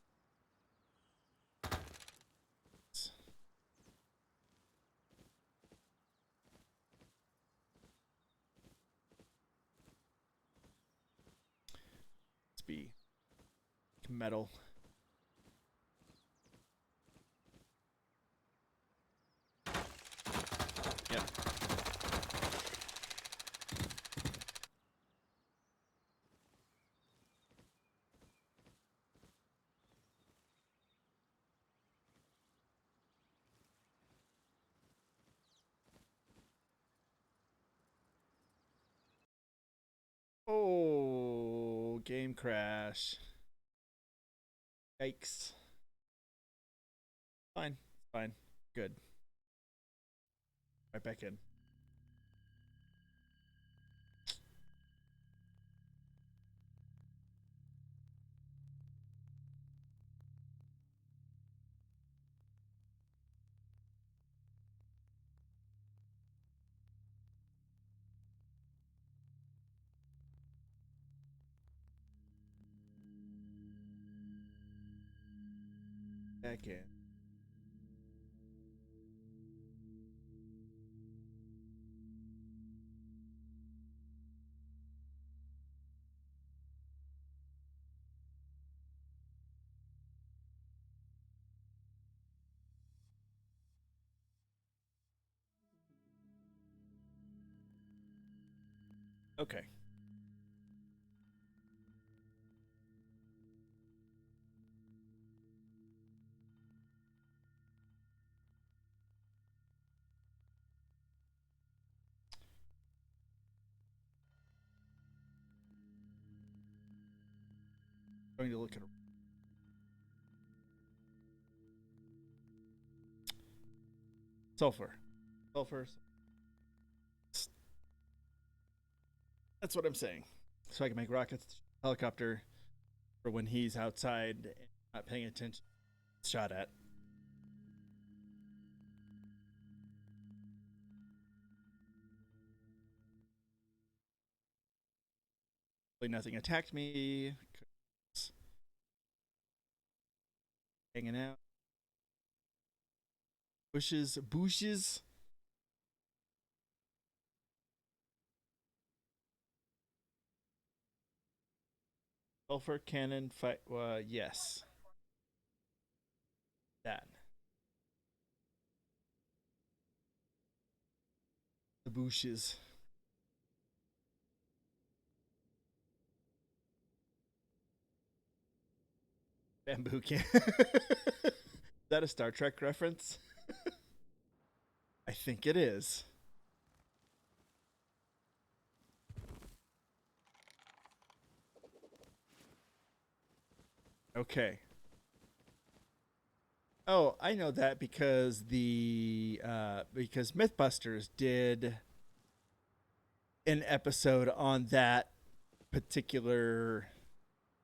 Let's be metal. Yep. Oh, game crash. Yikes. Fine. Fine. Good. Right back in. Back in. Okay. Going to look at sulfur. Sulfur. That's what I'm saying. So I can make rockets, helicopter, for when he's outside and not paying attention. Shot at. Nothing attacked me. Hanging out. Bushes. Bushes. Sulfur cannon fight. Yes. that. The bushes. Bamboo can. Is that a Star Trek reference? I think it is. Okay. Oh, I know that because because MythBusters did an episode on that particular.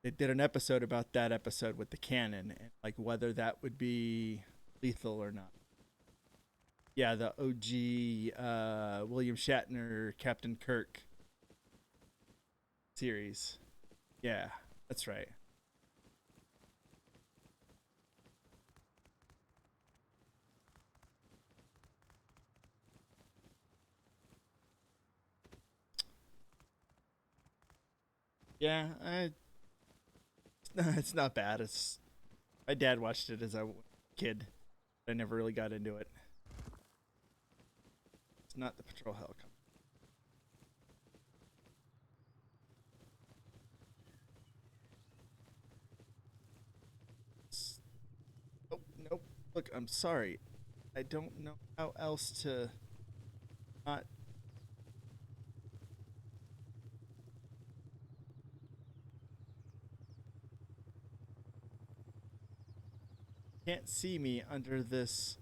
They did an episode about that episode with the cannon and like whether that would be lethal or not. Yeah, the OG William Shatner Captain Kirk series. Yeah, that's right. Yeah, it's not bad. It's my dad watched it as a kid. I never really got into it. It's not the patrol helicopter. Oh nope. Look, I'm sorry. I don't know how else to not. Can't see me under this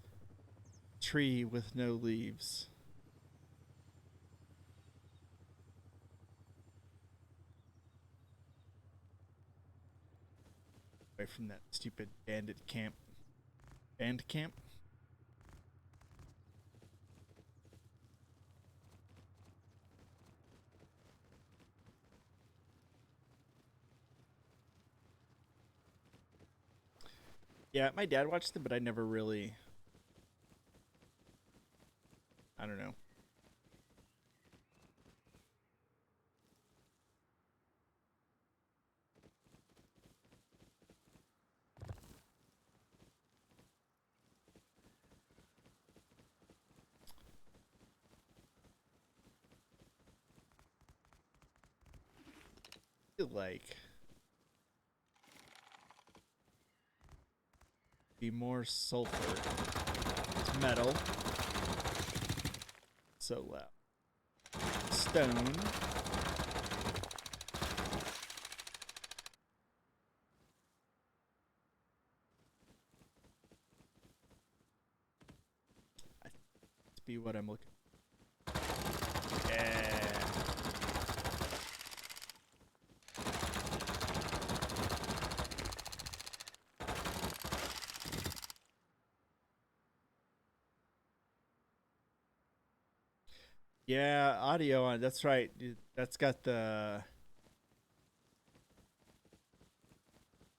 tree with no leaves. Away from that stupid bandit camp. Band camp? Yeah, my dad watched it, but I never really. I don't know. I feel like be more sulfur. It's metal. So loud. Stone. Let's be what I'm looking. Yeah. Yeah, audio on. That's right. That's got the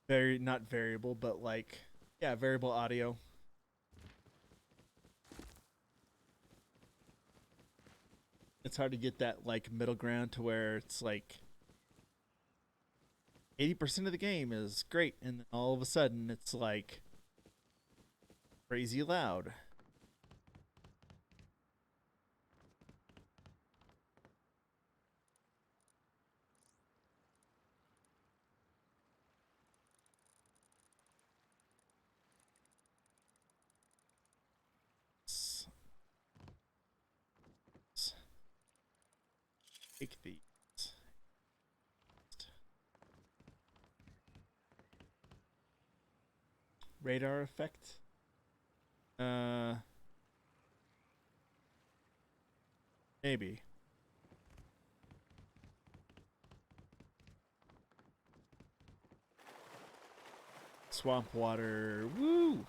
very not variable, but like yeah, variable audio. It's hard to get that like middle ground to where it's like 80% of the game is great and then all of a sudden it's like crazy loud. Take these. Radar effect. Uh Maybe. Swamp water. Woo!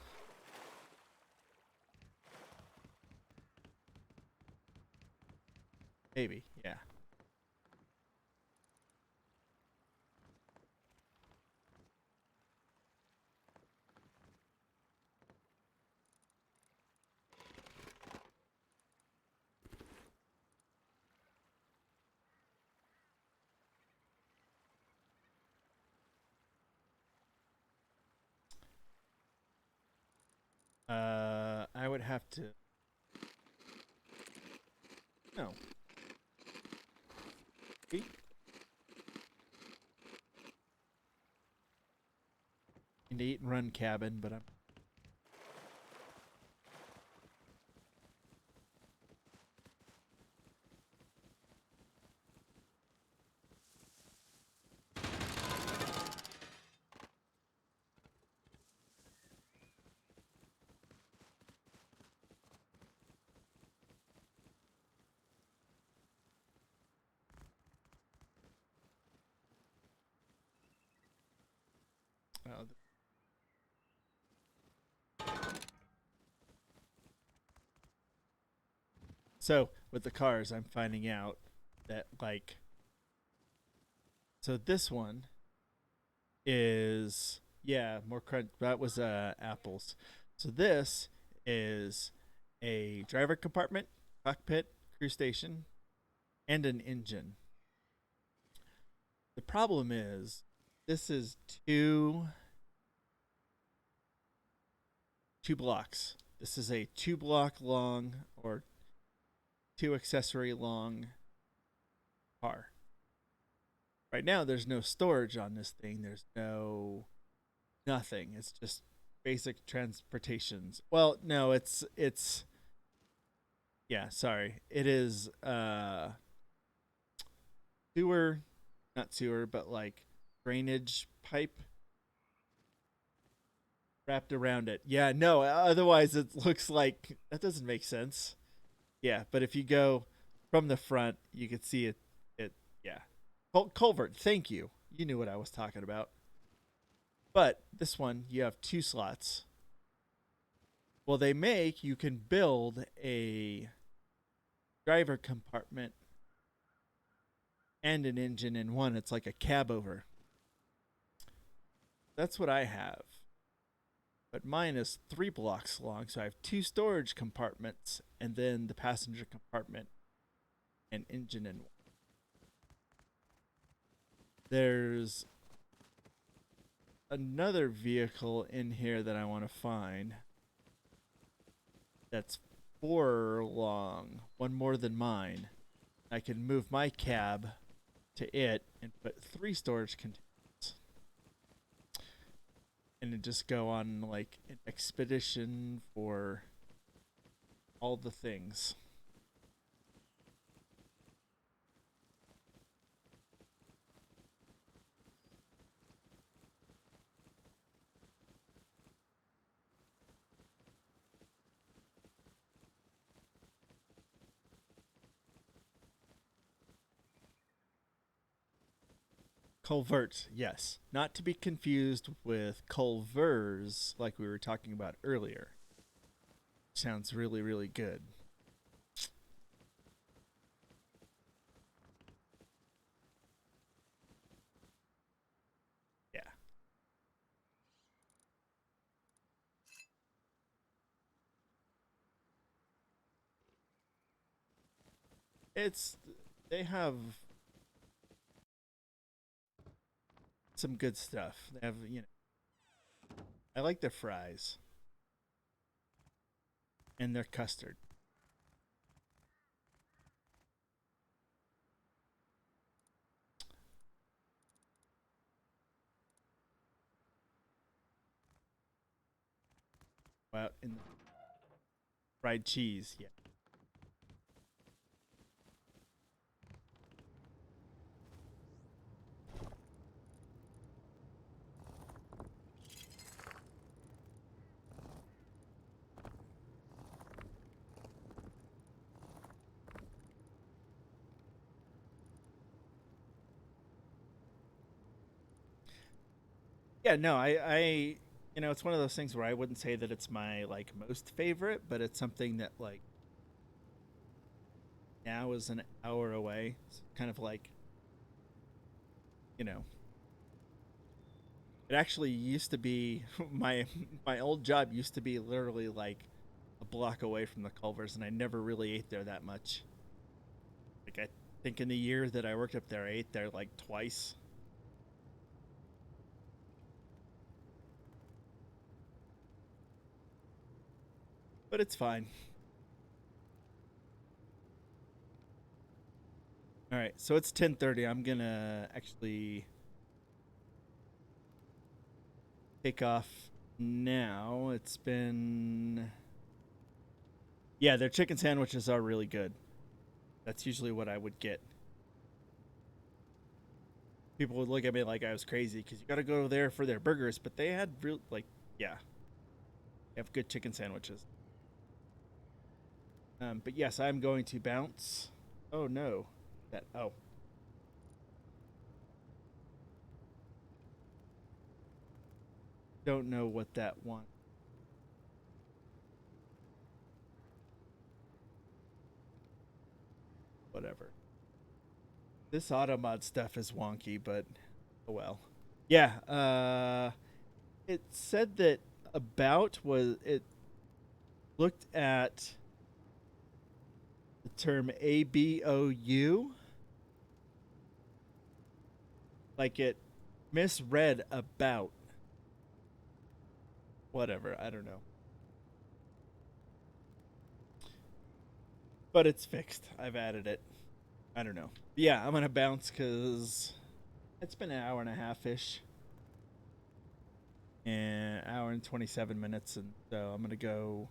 Maybe, yeah. have to. No. See? In the eat and run cabin, but I'm. Oh, so with the cars, I'm finding out that like, so this one is yeah more crunch. That was apples. So this is a driver compartment, cockpit, crew station, and an engine. The problem is this is two blocks. This is a 2 block long or 2 accessory long car. Right now, there's no storage on this thing. There's no nothing. It's just basic transportations. Well, no, it's yeah. Sorry, it is sewer, not sewer, but like drainage pipe wrapped around it. Yeah, no. Otherwise, it looks like that doesn't make sense. Yeah, but if you go from the front, you could see it. It yeah, culvert. Thank you. You knew what I was talking about. But this one, you have 2 slots. Well, you can build a driver compartment and an engine in one. It's like a cab over. That's what I have. But mine is 3 blocks long, so I have 2 storage compartments and then the passenger compartment and engine in one. There's another vehicle in here that I want to find that's 4 long, one more than mine. I can move my cab to it and put 3 storage containers and then just go on like an expedition for all the things. Culverts, yes. Not to be confused with culvers like we were talking about earlier. Sounds really, really good. Yeah. It's they have some good stuff. They have, I like their fries and their custard. Well, in the fried cheese, yeah. Yeah, no, it's one of those things where I wouldn't say that it's my like most favorite, but it's something that like now is an hour away. It's kind of like, you know, it actually used to be my old job used to be literally like a block away from the Culvers, and I never really ate there that much. Like I think in the year that I worked up there, I ate there like twice. but it's fine. All right, so it's 10:30. I'm gonna actually take off now. It's been, yeah, their chicken sandwiches are really good. That's usually what I would get. People would look at me like I was crazy because you got to go there for their burgers, but they had real, like, yeah, they have good chicken sandwiches. But yes, I'm going to bounce. Oh no, that oh, don't know what that one. Whatever. This automod stuff is wonky, but oh well. Yeah. It said that about was it looked at the term ABOU, like it misread about. Whatever, I don't know. But it's fixed. I've added it. I don't know. Yeah, I'm gonna bounce because it's been an hour and a half ish, and an hour and 27 minutes, and so I'm gonna go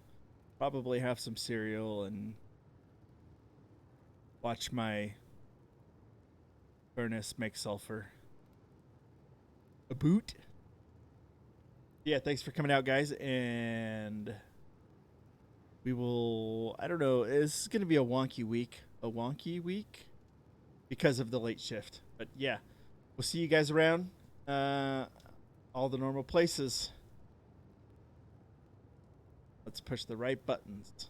probably have some cereal and watch my furnace make sulfur. A boot. Yeah, thanks for coming out, guys, and we will. I don't know. This is gonna be a wonky week. A wonky week because of the late shift. But yeah, we'll see you guys around. All the normal places. Let's push the right buttons.